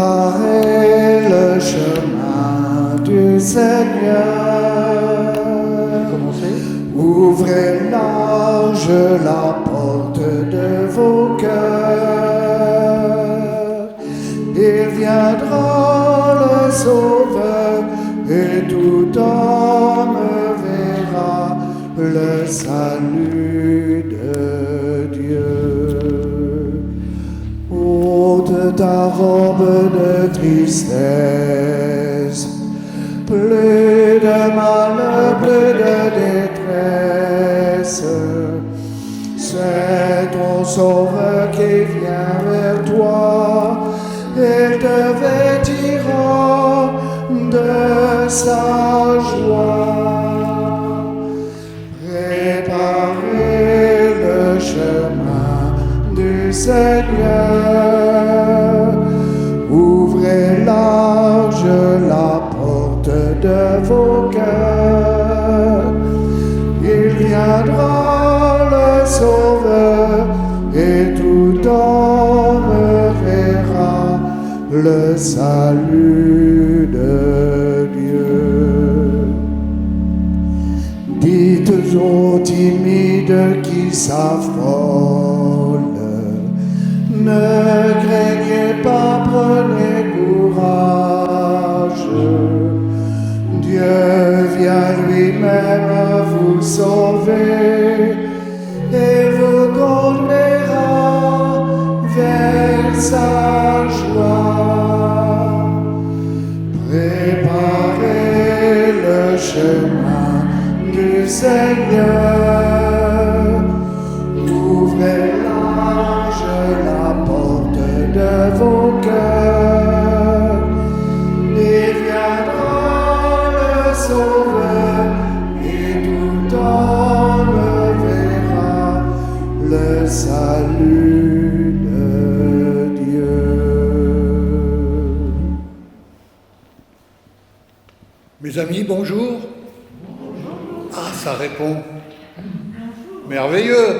Préparez le chemin du Seigneur. Ouvrez large la porte de vos cœurs. Il viendra le Sauveur et tout homme verra le salut de Dieu. Ôte ta robe de tristesse, plus de malheur, plus de détresse. C'est ton Sauveur qui vient vers toi, il te vêtira de sa joie. Préparez le chemin du Seigneur, ouvrez large la porte de vos cœurs. Il viendra le Sauveur et tout homme verra le salut de Dieu. Dites aux timides qui s'affolent, ne craignez pas, prenez courage. Dieu vient lui-même vous sauver et vous conduira vers sa joie. Préparez le chemin du Seigneur, ouvrez large la porte de vos cœurs, et viendra le Sauveur, et tout homme verra le salut de Dieu. Mes amis, bonjour. Ah, ça répond. Merveilleux.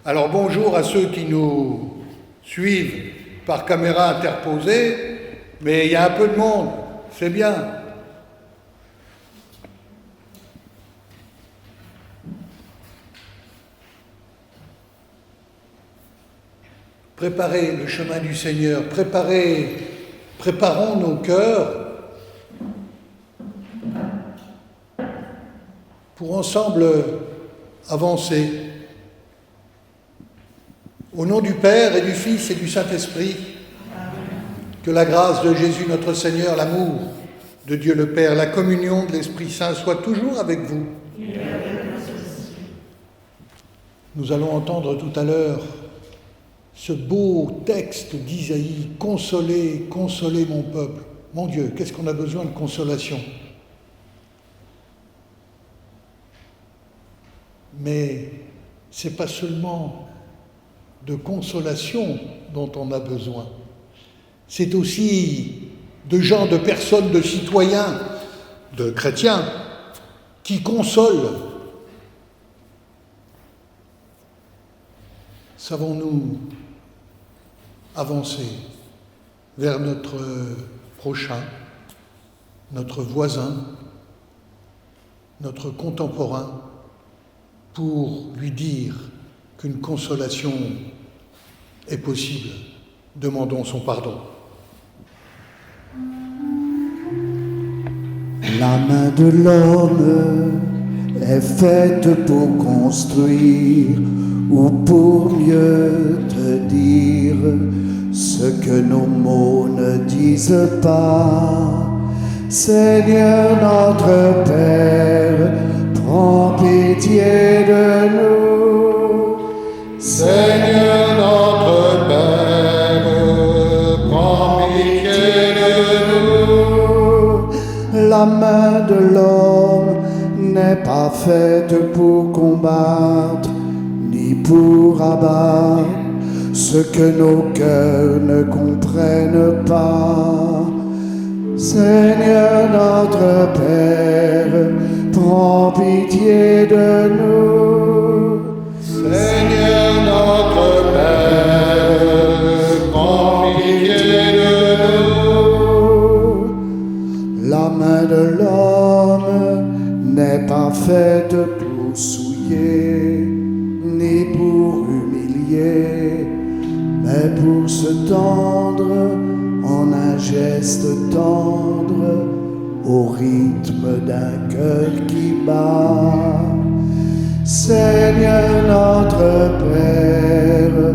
Alors bonjour à ceux qui nous suivent par caméra interposée, mais il y a un peu de monde, c'est bien. Préparez le chemin du Seigneur, préparons nos cœurs pour ensemble avancer. Au nom du Père et du Fils et du Saint-Esprit, que la grâce de Jésus notre Seigneur, l'amour de Dieu le Père, la communion de l'Esprit Saint soit toujours avec vous. Nous allons entendre tout à l'heure ce beau texte d'Isaïe, « Consolez, consolez mon peuple ». Mon Dieu, qu'est-ce qu'on a besoin de consolation? Mais ce n'est pas seulement de consolation dont on a besoin. C'est aussi de gens, de personnes, de citoyens, de chrétiens qui consolent. Savons-nous avancer vers notre prochain, notre voisin, notre contemporain, pour lui dire qu'une consolation est possible? Demandons son pardon. La main de l'homme est faite pour construire ou pour mieux te dire ce que nos mots ne disent pas. Seigneur notre Père, prends pitié de nous. Seigneur notre Père, prends pitié de nous. La main de l'homme n'est pas faite pour combattre, ni pour abattre ce que nos cœurs ne comprennent pas. Seigneur notre Père, prends pitié de nous. Seigneur notre Père, prends pitié de nous. La main de l'homme n'est pas faite pour souiller, ni pour humilier, mais pour se tendre en un geste tendre au rythme d'un cœur qui bat. Seigneur notre Père,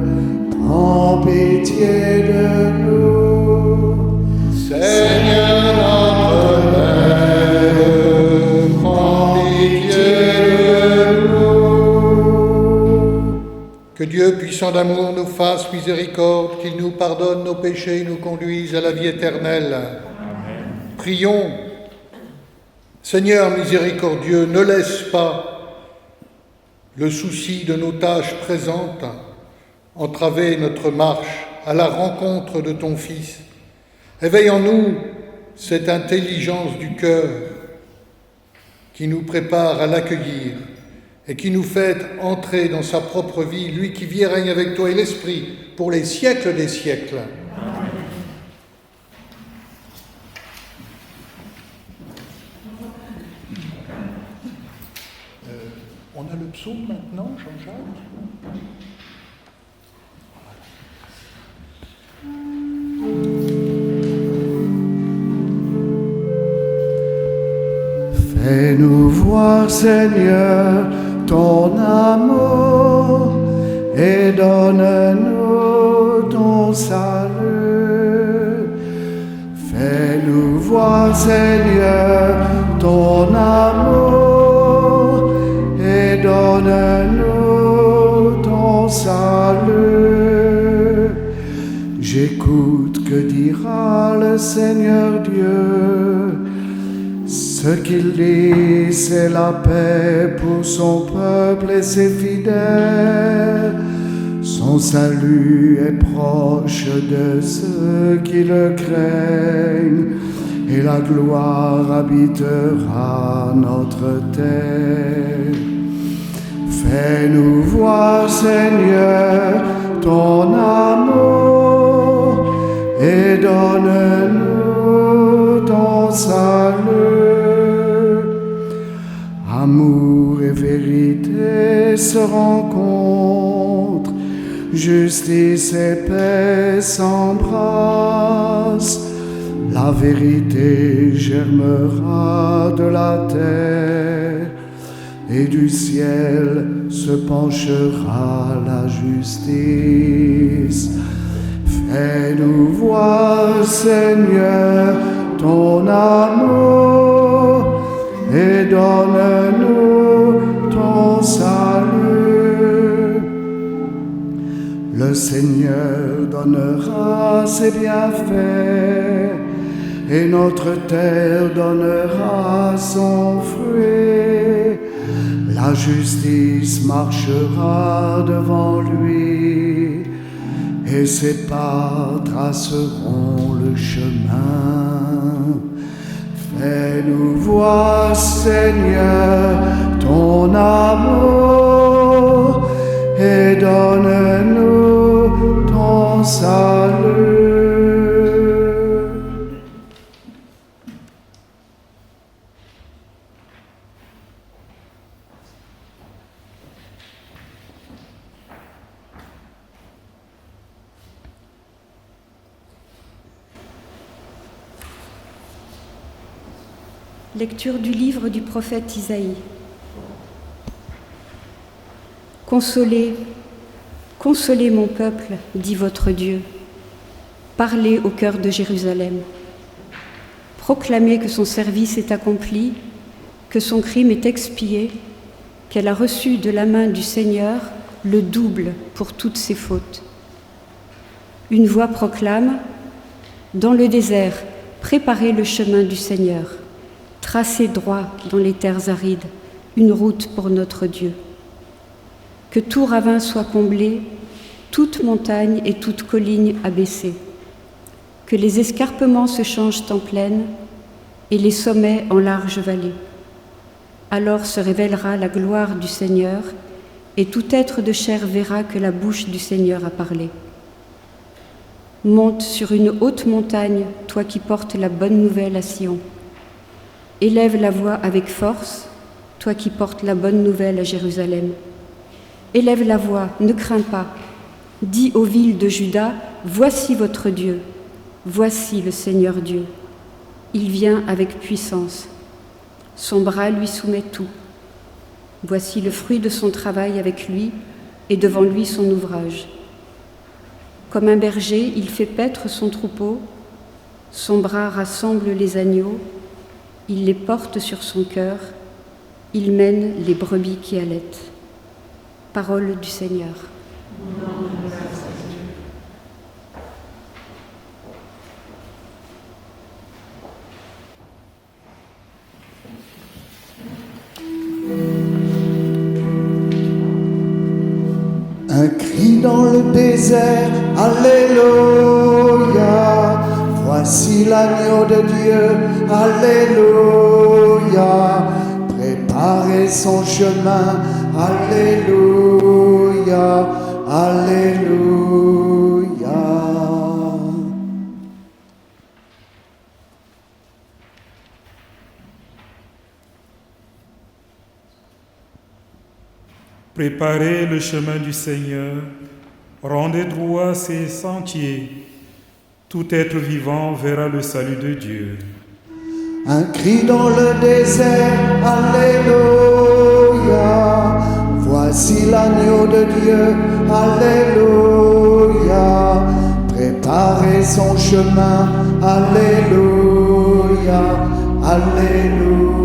prends pitié de nous. Seigneur notre Père, prends pitié de nous. Que Dieu, puissant d'amour, nous fasse miséricorde, qu'il nous pardonne nos péchés et nous conduise à la vie éternelle. Amen. Prions. Seigneur miséricordieux, ne laisse pas le souci de nos tâches présentes entraver notre marche à la rencontre de ton Fils. Éveille en nous cette intelligence du cœur qui nous prépare à l'accueillir et qui nous fait entrer dans sa propre vie, lui qui vit et règne avec toi et l'Esprit pour les siècles des siècles. On a le psaume maintenant, Jean-Jacques ? Fais-nous voir, Seigneur, ton amour et donne-nous ton salut. Fais-nous voir, Seigneur, ton amour et donne-nous ton salut. J'écoute, que dira le Seigneur Dieu. Ce qu'il dit, c'est la paix pour son peuple et ses fidèles. Son salut est proche de ceux qui le craignent, et la gloire habitera notre terre. Fais-nous voir, Seigneur, ton amour, et donne-nous ton salut. Amour et vérité se rencontrent, justice et paix s'embrassent. La vérité germera de la terre, et du ciel se penchera la justice. Fais-nous voir, Seigneur, ton amour, et donne-nous ton salut. Le Seigneur donnera ses bienfaits, et notre terre donnera son fruit. La justice marchera devant lui, et ses pas traceront le chemin. Fais-nous voir, Seigneur, ton amour, et donne-nous ton salut. Lecture du livre du prophète Isaïe. Consolez, consolez mon peuple, dit votre Dieu. Parlez au cœur de Jérusalem. Proclamez que son service est accompli, que son crime est expié, qu'elle a reçu de la main du Seigneur le double pour toutes ses fautes. Une voix proclame, dans le désert, préparez le chemin du Seigneur. Tracez droit dans les terres arides, une route pour notre Dieu. Que tout ravin soit comblé, toute montagne et toute colline abaissée. Que les escarpements se changent en plaine et les sommets en larges vallées. Alors se révélera la gloire du Seigneur, et tout être de chair verra que la bouche du Seigneur a parlé. Monte sur une haute montagne, toi qui portes la bonne nouvelle à Sion. Élève la voix avec force, toi qui portes la bonne nouvelle à Jérusalem. Élève la voix, ne crains pas. Dis aux villes de Juda, voici votre Dieu, voici le Seigneur Dieu. Il vient avec puissance, son bras lui soumet tout. Voici le fruit de son travail avec lui et devant lui son ouvrage. Comme un berger, il fait paître son troupeau, son bras rassemble les agneaux, il les porte sur son cœur, il mène les brebis qui allaitent. Parole du Seigneur. Un cri dans le désert, Alléluia. Voici l'agneau de Dieu, Alléluia. Préparez son chemin, Alléluia, Alléluia. Préparez le chemin du Seigneur, rendez droit ses sentiers. Tout être vivant verra le salut de Dieu. Un cri dans le désert, Alléluia. Voici l'agneau de Dieu, Alléluia. Préparez son chemin, Alléluia, Alléluia.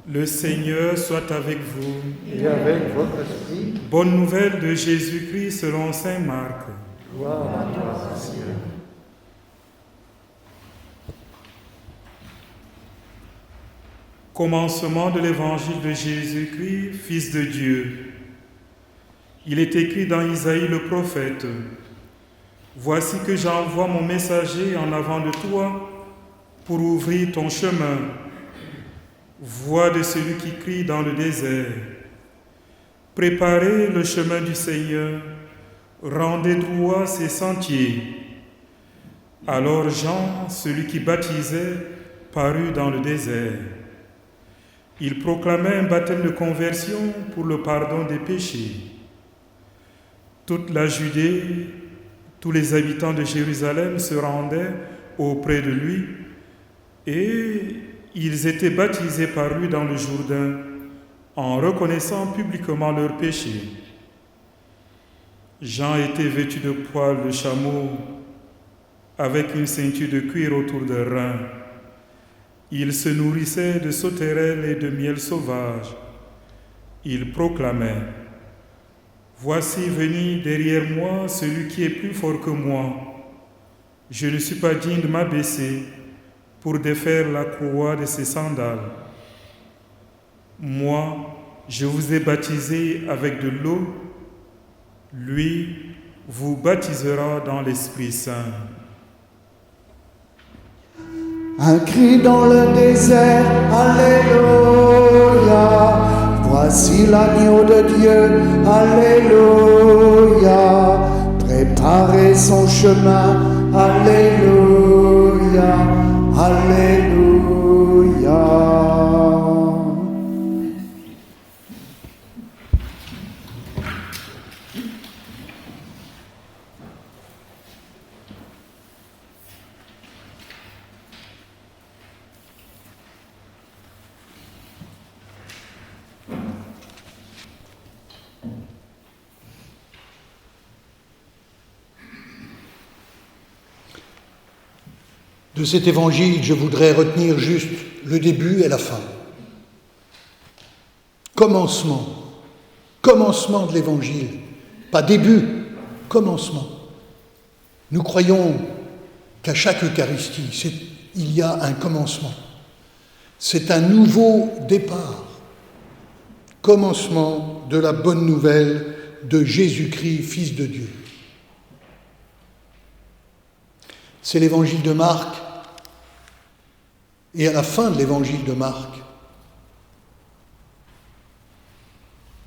Le Seigneur soit avec vous. Et avec votre esprit, Bonne nouvelle de Jésus-Christ selon saint Marc. gloire à toi, Seigneur. Commencement de l'évangile de Jésus-Christ, Fils de Dieu. Il est écrit dans Isaïe le prophète, « Voici que j'envoie mon messager en avant de toi pour ouvrir ton chemin. Voix de celui qui crie dans le désert. Préparez le chemin du Seigneur, rendez droit ses sentiers. » Alors Jean, celui qui baptisait, parut dans le désert. Il proclamait un baptême de conversion pour le pardon des péchés. Toute la Judée, tous les habitants de Jérusalem se rendaient auprès de lui et ils étaient baptisés par lui dans le Jourdain en reconnaissant publiquement leurs péchés. Jean était vêtu de poils de chameau avec une ceinture de cuir autour des reins. Il se nourrissait de sauterelles et de miel sauvage. Il proclamait, « Voici venir derrière moi celui qui est plus fort que moi. Je ne suis pas digne de m'abaisser pour défaire la courroie de ses sandales. Moi, je vous ai baptisé avec de l'eau. Lui vous baptisera dans l'Esprit Saint. » Un cri dans le désert, Alléluia. Voici l'agneau de Dieu, Alléluia. Préparez son chemin, Alléluia, Alléluia. De cet évangile, je voudrais retenir juste le début et la fin. Commencement de l'évangile, pas début, commencement. Nous croyons qu'à chaque Eucharistie, il y a un commencement. C'est un nouveau départ. Commencement de la bonne nouvelle de Jésus-Christ, Fils de Dieu. C'est l'évangile de Marc. Et à la fin de l'évangile de Marc,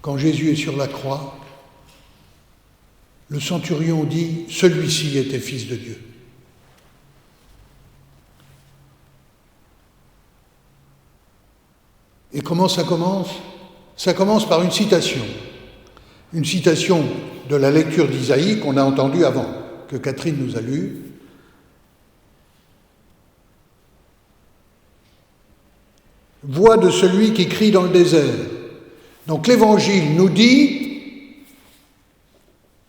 quand Jésus est sur la croix, le centurion dit « Celui-ci était fils de Dieu ». Et comment ça commence? Ça commence par une citation de la lecture d'Isaïe qu'on a entendue avant, que Catherine nous a lue. Voix de celui qui crie dans le désert. Donc l'Évangile nous dit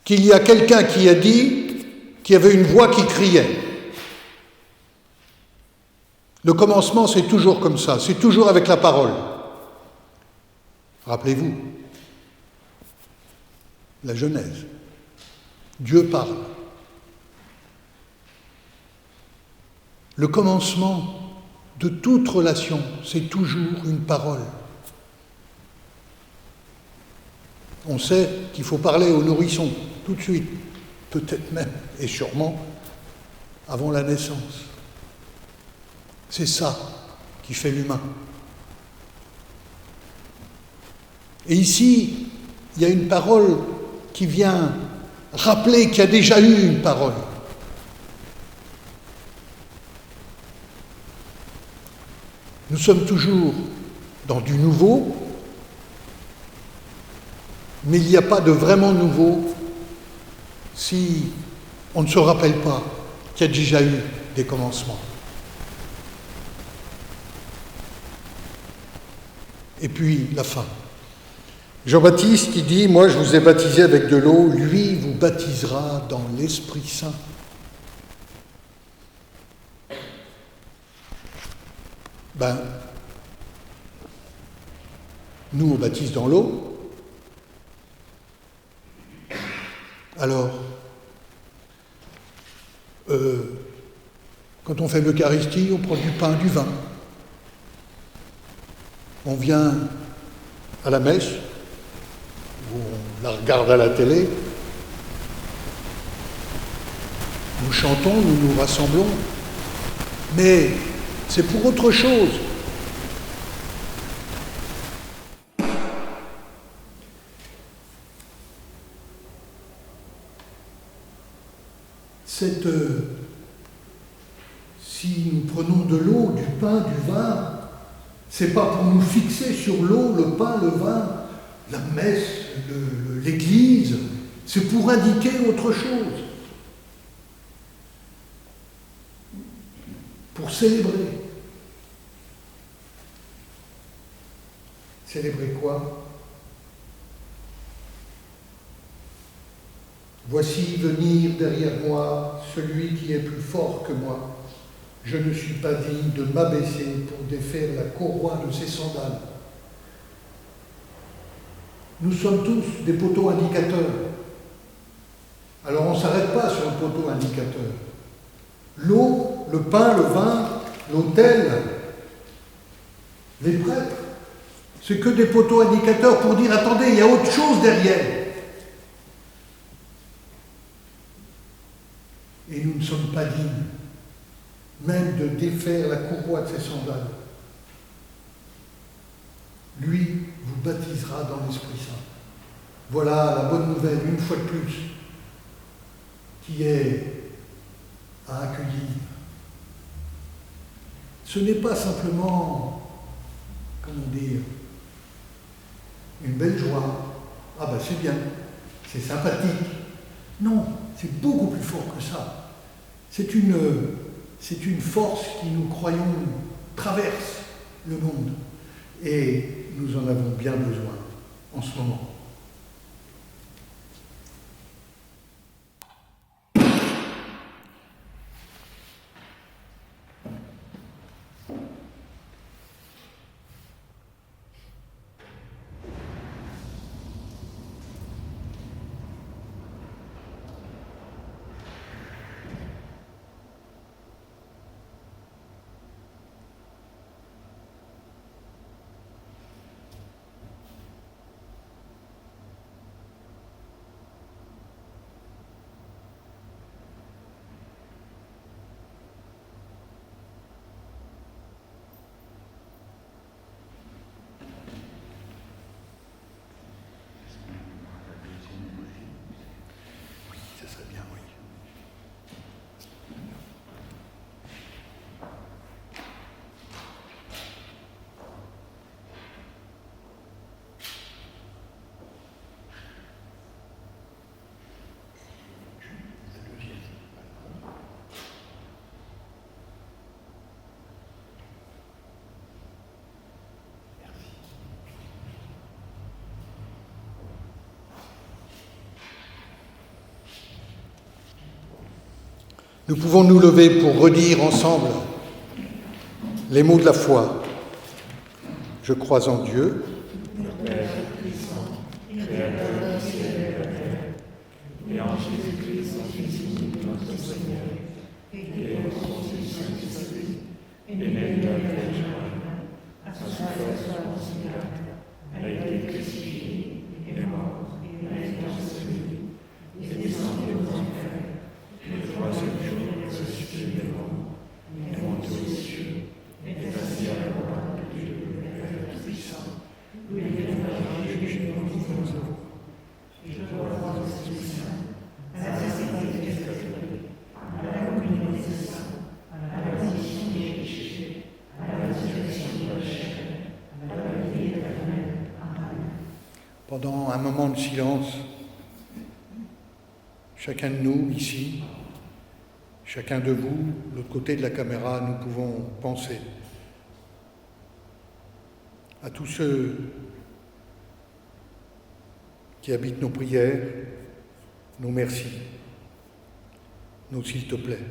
qu'il y a quelqu'un qui a dit qu'il y avait une voix qui criait. Le commencement, c'est toujours comme ça, c'est toujours avec la parole. Rappelez-vous, la Genèse. Dieu parle. Le commencement de toute relation, c'est toujours une parole. On sait qu'il faut parler au nourrisson tout de suite, peut-être même et sûrement avant la naissance. C'est ça qui fait l'humain. Et ici, il y a une parole qui vient rappeler qu'il y a déjà eu une parole. Nous sommes toujours dans du nouveau, mais il n'y a pas de vraiment nouveau si on ne se rappelle pas qu'il y a déjà eu des commencements. Et puis la fin. Jean-Baptiste qui dit « Moi je vous ai baptisé avec de l'eau, lui vous baptisera dans l'Esprit Saint ». Nous on baptise dans l'eau. Alors, quand on fait l'Eucharistie, on prend du pain, du vin. On vient à la messe, où on la regarde à la télé, nous chantons, nous nous rassemblons, mais c'est pour autre chose. Si nous prenons de l'eau, du pain, du vin, c'est pas pour nous fixer sur l'eau, le pain, le vin, la messe, l'église, c'est pour indiquer autre chose. Pour célébrer. Célébrer quoi? Voici venir derrière moi celui qui est plus fort que moi. Je ne suis pas digne de m'abaisser pour défaire la courroie de ses sandales. Nous sommes tous des poteaux indicateurs. Alors on ne s'arrête pas sur le poteau indicateur. L'eau, le pain, le vin, l'autel, les prêtres, c'est que des poteaux indicateurs pour dire attendez, il y a autre chose derrière. Et nous ne sommes pas dignes, même de défaire la courroie de ses sandales. Lui vous baptisera dans l'Esprit Saint. Voilà la bonne nouvelle, une fois de plus, qui est à accueillir. Ce n'est pas simplement, comment dire, une belle joie. Ah ben c'est bien, c'est sympathique. Non, c'est beaucoup plus fort que ça. C'est une force qui, nous croyons, traverse le monde. Et nous en avons bien besoin en ce moment. Nous pouvons nous lever pour redire ensemble les mots de la foi. Je crois en Dieu, le Père Tout-Puissant, Créateur du ciel et de la terre, et en Jésus-Christ, son Fils unique, notre Seigneur, qui est conçu du Saint-Esprit, et né de la Vierge Marie, a souffert sous Ponce Pilate, a été crucifié, est mort, a été enseveli, est descendu aux enfers, le troisième jour il est ressuscité des morts, est monté aux cieux, est assis à la droite de Dieu, le Père Tout-Puissant, où il viendra juger les vivants et les morts. Je crois en l'Esprit Saint, à la Sainte Église catholique, à la communion des saints, à la rémission des péchés, à la résurrection de la chair, à la vie éternelle. Amen. pendant un moment de silence, chacun de nous ici, chacun de vous, de l'autre côté de la caméra, nous pouvons penser à tous ceux qui habitent nos prières, nos merci, nos s'il te plaît.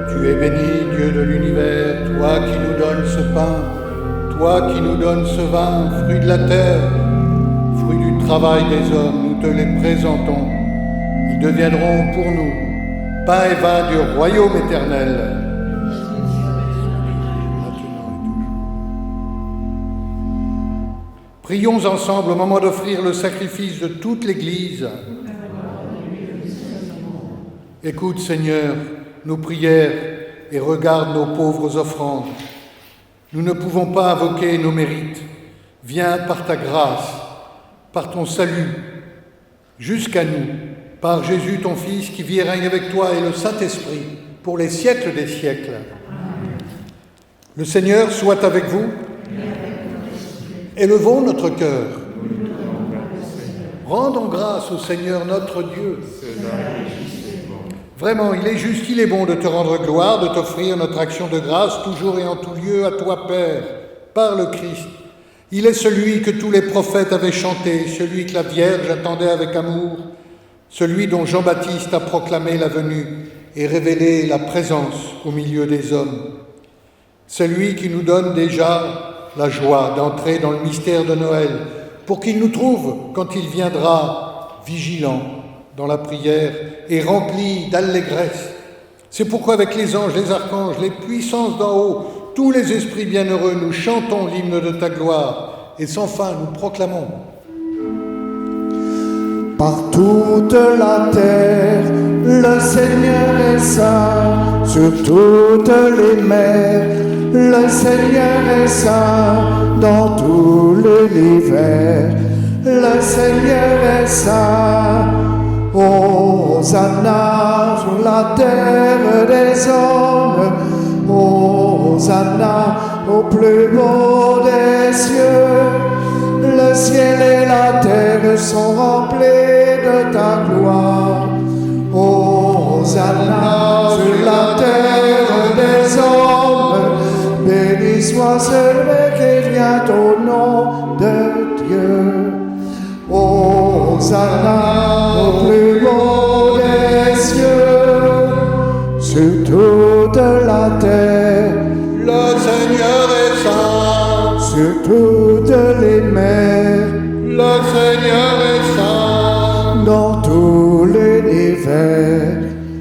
Tu es béni, Dieu de l'univers, toi qui nous donnes ce pain, toi qui nous donnes ce vin, fruit de la terre, fruit du travail des hommes, nous te les présentons. Ils deviendront pour nous pain et vin du royaume éternel. Prions ensemble au moment d'offrir le sacrifice de toute l'Église. Écoute, Seigneur, nos prières et regarde nos pauvres offrandes. Nous ne pouvons pas invoquer nos mérites. Viens par ta grâce, par ton salut, jusqu'à nous, par Jésus ton Fils, qui vit et règne avec toi et le Saint-Esprit, pour les siècles des siècles. Amen. Le Seigneur soit avec vous. Élevons notre cœur. Rendons grâce au Seigneur notre Dieu. Vraiment, il est juste, il est bon de te rendre gloire, de t'offrir notre action de grâce, toujours et en tout lieu, à toi, Père, par le Christ. Il est celui que tous les prophètes avaient chanté, celui que la Vierge attendait avec amour, celui dont Jean-Baptiste a proclamé la venue et révélé la présence au milieu des hommes. Celui qui nous donne déjà la joie d'entrer dans le mystère de Noël, pour qu'il nous trouve, quand il viendra, vigilants dans la prière et remplis d'allégresse. C'est pourquoi avec les anges, les archanges, les puissances d'en haut, tous les esprits bienheureux, nous chantons l'hymne de ta gloire et sans fin nous proclamons. Par toute la terre, le Seigneur est saint, sur toutes les mers, le Seigneur est saint, dans tout l'univers, le Seigneur est saint. Hosanna sur la terre des hommes, Hosanna au plus beau des cieux, le Le ciel et la terre sont remplis de ta gloire. Hosanna sur la terre des hommes. Béni soit celui qui vient au nom de Dieu. Hosanna au plus beau des cieux. Sur toute la terre, Le Seigneur est saint. sur toutes les mers, Le Seigneur est saint. dans tout l'univers,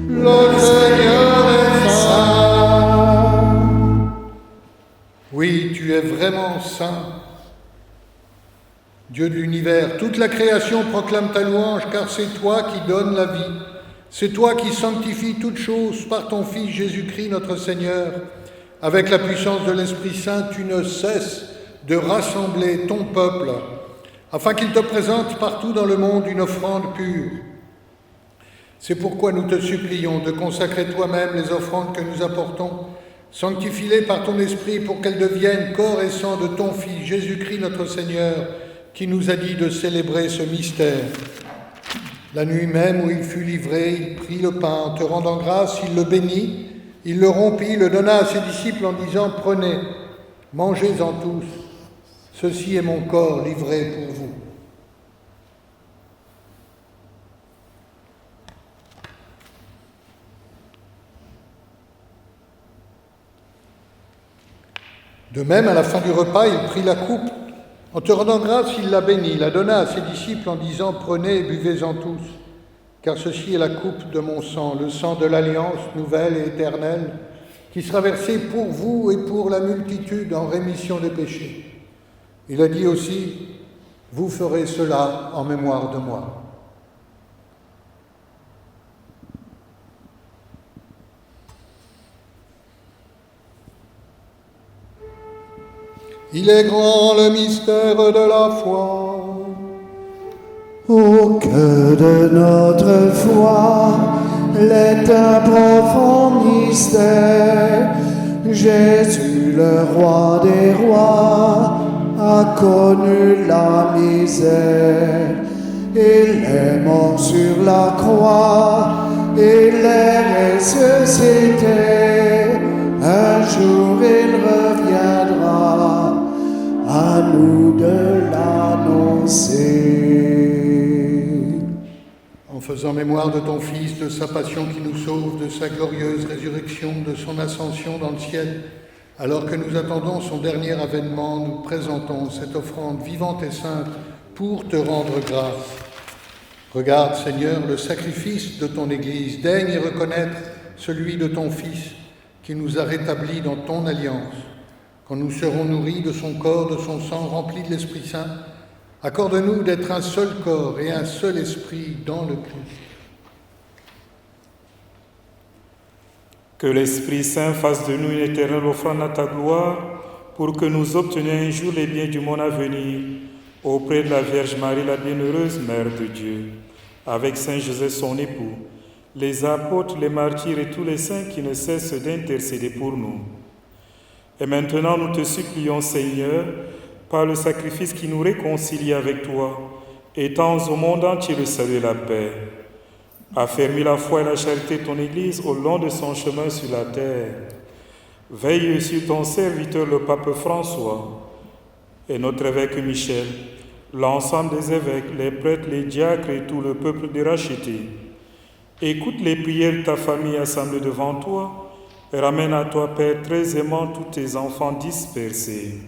Le Seigneur est saint. Oui, tu es vraiment saint. Dieu de l'univers, toute la création proclame ta louange, car c'est toi qui donnes la vie. C'est toi qui sanctifies toutes choses par ton Fils Jésus-Christ notre Seigneur. Avec la puissance de l'Esprit Saint, tu ne cesses de rassembler ton peuple, afin qu'il te présente partout dans le monde une offrande pure. C'est pourquoi nous te supplions de consacrer toi-même les offrandes que nous apportons. Sanctifie-les par ton Esprit pour qu'elles deviennent corps et sang de ton Fils Jésus-Christ notre Seigneur, qui nous a dit de célébrer ce mystère. La nuit même où il fut livré, il prit le pain, en te rendant grâce, il le bénit, il le rompit, le donna à ses disciples en disant « Prenez, mangez-en tous, ceci est mon corps livré pour vous. » De même, à la fin du repas, il prit la coupe. En te rendant grâce, il la bénit, la donna à ses disciples en disant « Prenez et buvez-en tous, car ceci est la coupe de mon sang, le sang de l'alliance nouvelle et éternelle, qui sera versé pour vous et pour la multitude en rémission des péchés. » Il a dit aussi « Vous ferez cela en mémoire de moi. » Il est grand le mystère de la foi. Au cœur de notre foi, l'est un profond mystère. Jésus, le roi des rois, a connu la misère. Il est mort sur la croix, il est ressuscité. Un jour il reviendra, à nous de l'annoncer. En faisant mémoire de ton Fils, de sa passion qui nous sauve, de sa glorieuse résurrection, de son ascension dans le ciel, alors que nous attendons son dernier avènement, nous présentons cette offrande vivante et sainte pour te rendre grâce. Regarde, Seigneur, le sacrifice de ton Église, daigne y reconnaître celui de ton Fils qui nous a rétablis dans ton alliance. Quand nous serons nourris de son corps, de son sang, remplis de l'Esprit Saint, accorde-nous d'être un seul corps et un seul esprit dans le Christ. Que l'Esprit Saint fasse de nous une éternelle offrande à ta gloire, pour que nous obtenions un jour les biens du monde à venir, auprès de la Vierge Marie, la bienheureuse Mère de Dieu, avec Saint Joseph son époux, les apôtres, les martyrs et tous les saints qui ne cessent d'intercéder pour nous. Et maintenant, nous te supplions, Seigneur, par le sacrifice qui nous réconcilie avec toi, étends au monde entier le salut et la paix. Affermis la foi et la charité de ton Église au long de son chemin sur la terre. Veille sur ton serviteur, le pape François, et notre évêque Michel, l'ensemble des évêques, les prêtres, les diacres et tout le peuple des rachetés. Écoute les prières de ta famille assemblée devant toi, et ramène à toi, Père, très aimant, tous tes enfants dispersés.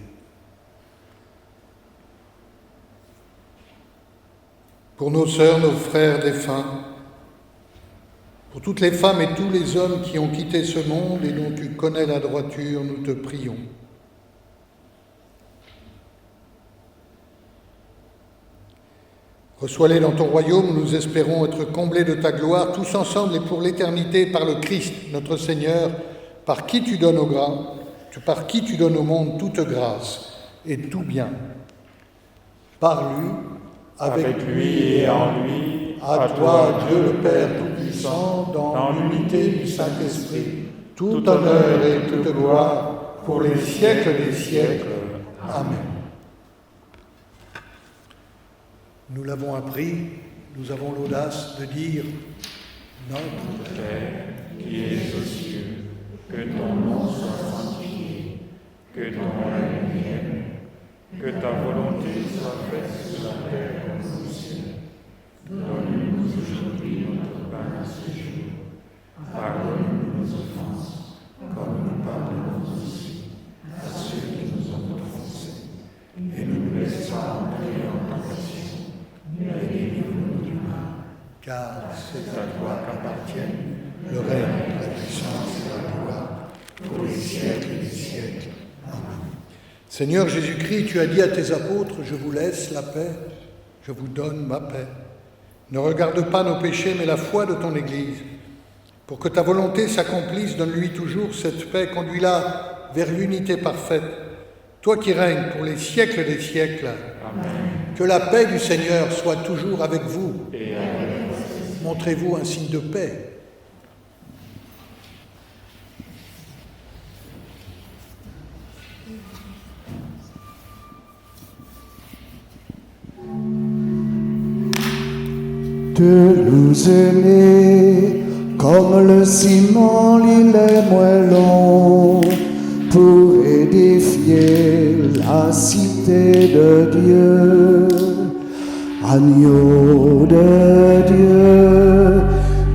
Pour nos sœurs, nos frères défunts, pour toutes les femmes et tous les hommes qui ont quitté ce monde et dont tu connais la droiture, nous te prions. Reçois-les dans ton royaume, nous espérons être comblés de ta gloire, tous ensemble et pour l'éternité, par le Christ, notre Seigneur, par qui tu donnes au monde toute grâce et tout bien. Par lui, avec lui et en lui, à toi, Dieu le Père Tout-Puissant, dans l'unité du Saint-Esprit, tout honneur et toute gloire pour les siècles des siècles. Amen. Nous l'avons appris, nous avons l'audace de dire Notre Père, qui es aux cieux, que ton nom soit sanctifié, que ton règne vienne, que ta volonté soit faite sur la terre comme au ciel. Donne-nous aujourd'hui notre pain de ce jour. Pardonne-nous nos offenses, comme nous pardonnons aussi à ceux qui nous ont offensés. Et ne nous laisse pas entrer en tentation, mais délivre-nous du mal. car C'est à toi qu'appartiennent le règne, la puissance et la gloire pour les siècles des siècles. Amen. Seigneur Jésus-Christ, tu as dit à tes apôtres, je vous laisse la paix, je vous donne ma paix. Ne regarde pas nos péchés, mais la foi de ton Église. Pour que ta volonté s'accomplisse, donne-lui toujours cette paix, conduis-la vers l'unité parfaite. Toi qui règnes pour les siècles des siècles, Amen. que la paix du Seigneur soit toujours avec vous. Et avec Montrez-vous un signe de paix. De nous aimer comme le ciment lie les moellons pour édifier la cité de Dieu. Agneau de Dieu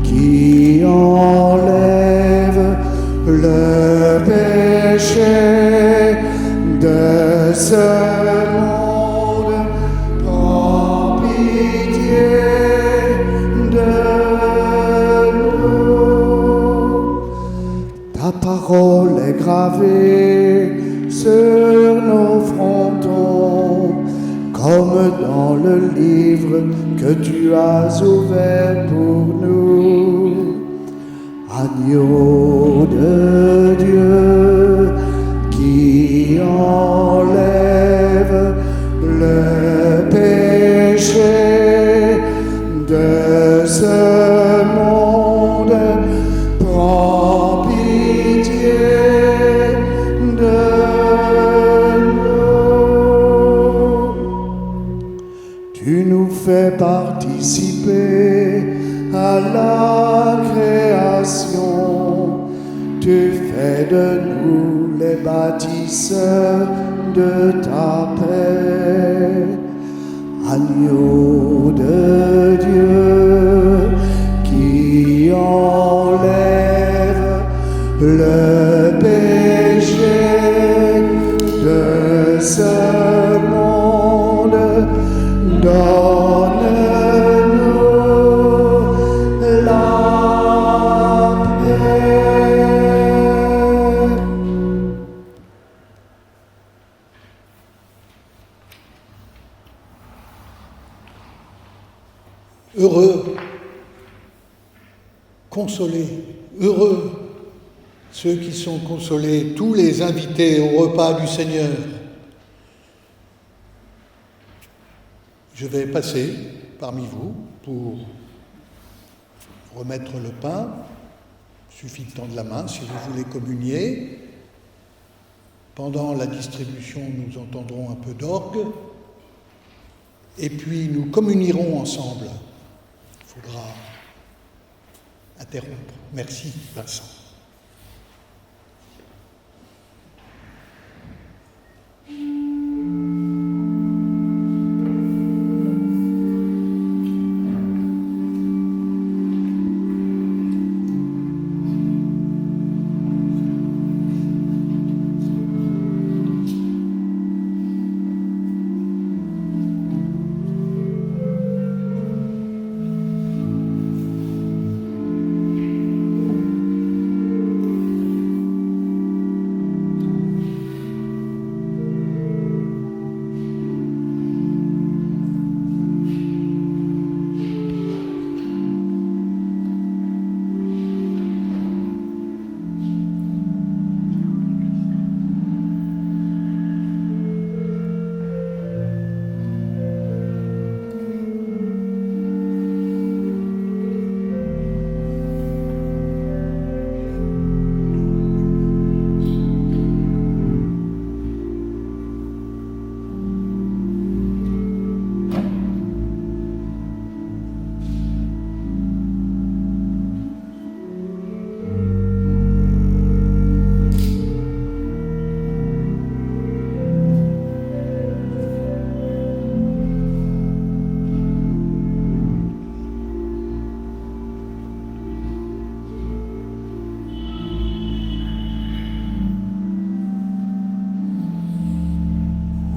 qui enlève le péché de ce monde, prends pitié de nous. Ta parole est gravée sur nos frontons, comme dans le livre que tu as ouvert pour nous. Agneau de Dieu qui enlève le péché de ce monde, prends pitié de nous. Tu nous fais participer à la création, tu fais de nous les bâtisseurs de ta paix. Agneau de Dieu qui enlève le péché de ce monde, donne-nous la paix. Heureux, consolés, heureux ceux qui sont consolés, tous les invités au repas du Seigneur. Je vais passer parmi vous pour remettre le pain. Il suffit de tendre la main si vous voulez communier. Pendant la distribution, nous entendrons un peu d'orgue. Et puis nous communierons ensemble. Il faudra interrompre. Merci, Vincent.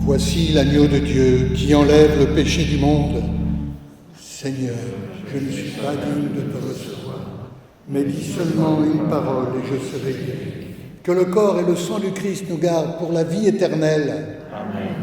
Voici l'agneau de Dieu qui enlève le péché du monde. Seigneur, je ne suis pas digne de te recevoir, mais dis seulement une parole et je serai guéri. Que le corps et le sang du Christ nous gardent pour la vie éternelle. Amen.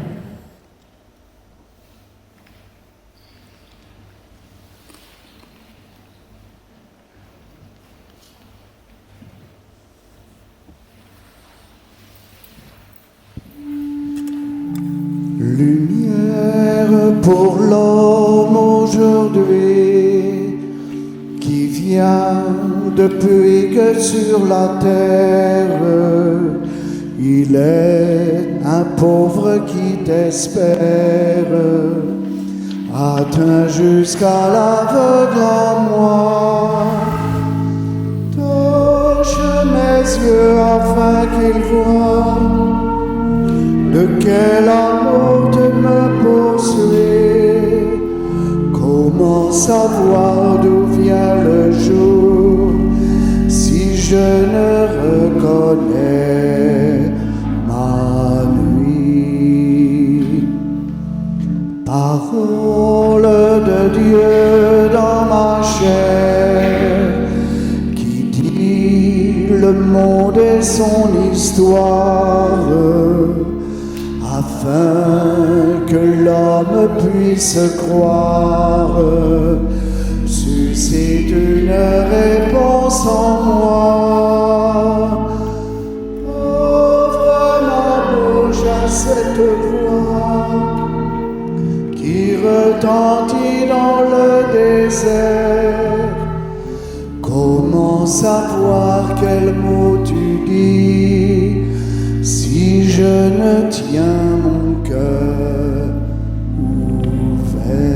Lumière pour l'homme aujourd'hui, qui vient depuis que sur la terre, il est un pauvre qui t'espère, atteint jusqu'à l'aveugle en moi. Touche mes yeux afin qu'il voie de quel amour tu me poursuis. Comment savoir d'où vient le jour si je ne reconnais ma nuit? Parole de Dieu dans ma chair, qui dit le monde et son histoire, afin que l'homme puisse croire, suscite une réponse en moi. Ouvre ma bouche à cette voix qui retentit dans le désert. Comment savoir quel mot tu dis si je ne tiens mon cœur ouvert?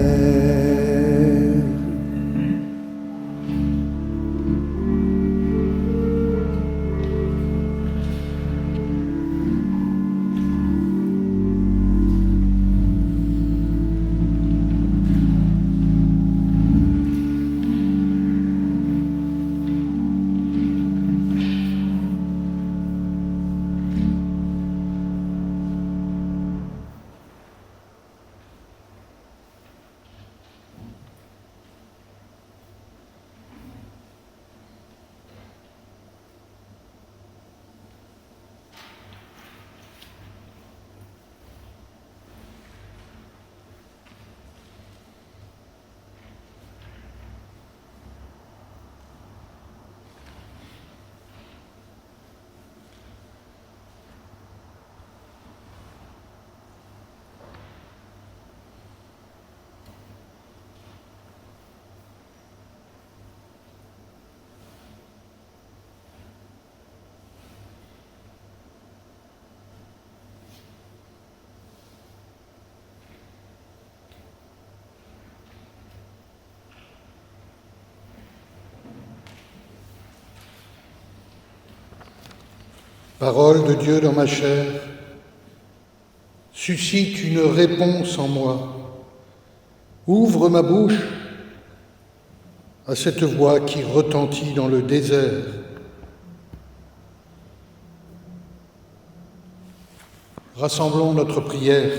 Parole de Dieu dans ma chair, suscite une réponse en moi. Ouvre ma bouche à cette voix qui retentit dans le désert. Rassemblons notre prière.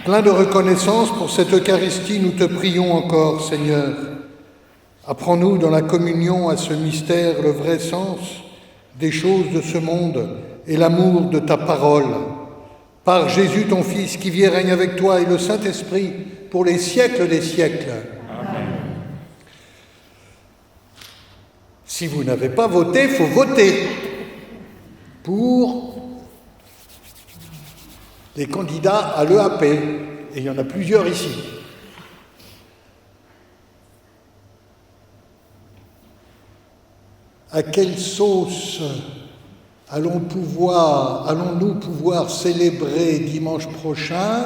Plein de reconnaissance pour cette Eucharistie, nous te prions encore, Seigneur. Apprends-nous dans la communion à ce mystère le vrai sens des choses de ce monde et l'amour de ta parole. Par Jésus ton Fils, qui vit et règne avec toi et le Saint-Esprit pour les siècles des siècles. Amen. Si vous n'avez pas voté, il faut voter pour les candidats à l'EAP. Et il y en a plusieurs ici. À quelle sauce allons-nous pouvoir célébrer dimanche prochain?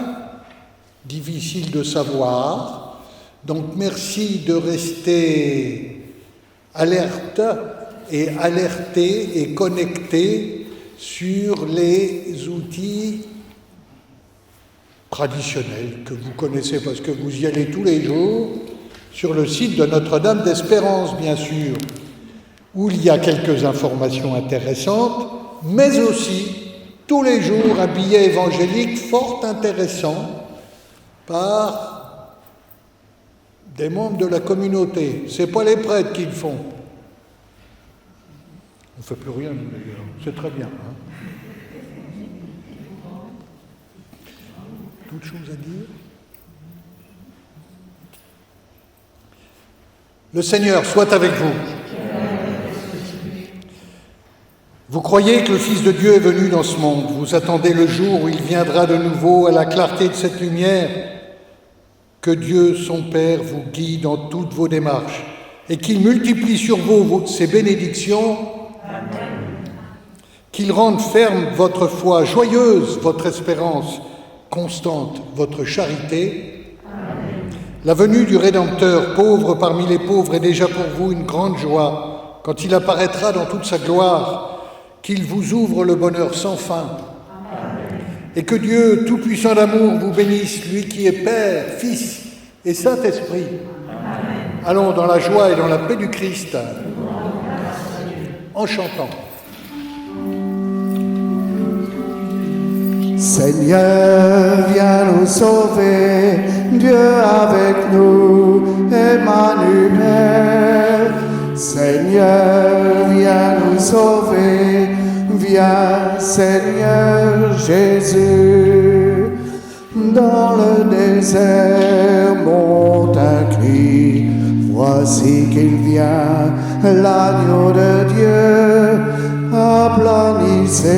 Difficile de savoir. Donc merci de rester alerte et alerté et connecté sur les outils traditionnels que vous connaissez parce que vous y allez tous les jours, sur le site de Notre-Dame d'Espérance, bien sûr, où il y a quelques informations intéressantes, mais aussi tous les jours un billet évangélique fort intéressant par des membres de la communauté. Ce n'est pas les prêtres qui le font. On ne fait plus rien, nous, d'ailleurs. C'est très bien. D'autres choses à dire? Le Seigneur soit avec vous. Vous croyez que le Fils de Dieu est venu dans ce monde. Vous attendez le jour où il viendra de nouveau à la clarté de cette lumière. Que Dieu, son Père, vous guide dans toutes vos démarches et qu'il multiplie sur vous ses bénédictions. Amen. Qu'il rende ferme votre foi, joyeuse votre espérance, constante votre charité. Amen. La venue du Rédempteur, pauvre parmi les pauvres, est déjà pour vous une grande joie quand il apparaîtra dans toute sa gloire, qu'il vous ouvre le bonheur sans fin. Amen. Et que Dieu, tout-puissant d'amour, vous bénisse, lui qui est Père, Fils et Saint-Esprit. Amen. Allons dans la joie et dans la paix du Christ, en chantant. Seigneur, viens nous sauver, Dieu avec nous, Emmanuel. Seigneur, viens nous sauver, viens Seigneur Jésus. Dans le désert monte un cri, voici qu'il vient, l'agneau de Dieu, aplanissez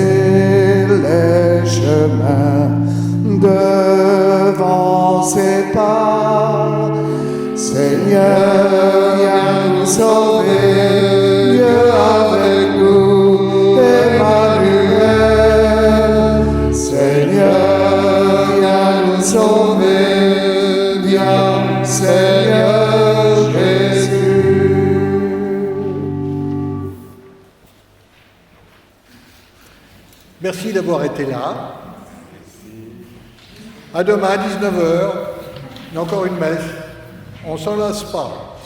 les chemins devant ses pas. Seigneur, viens nous sauver, Dieu avec nous, Emmanuel. Seigneur, viens nous sauver, viens Seigneur Jésus. Merci d'avoir été là. À demain à 19h, il y a encore une messe. On ne s'en lasse pas.